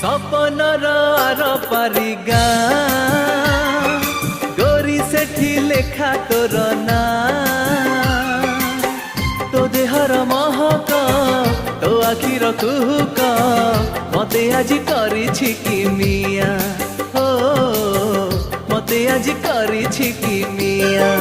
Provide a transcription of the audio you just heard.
सपनर are पारी गाँ गोरी सेठी लेखा तोर ना तो देहर महक तो आखिर कुहुक मते आज करिछि कि मिया हो मते आज करिछि कि मिया।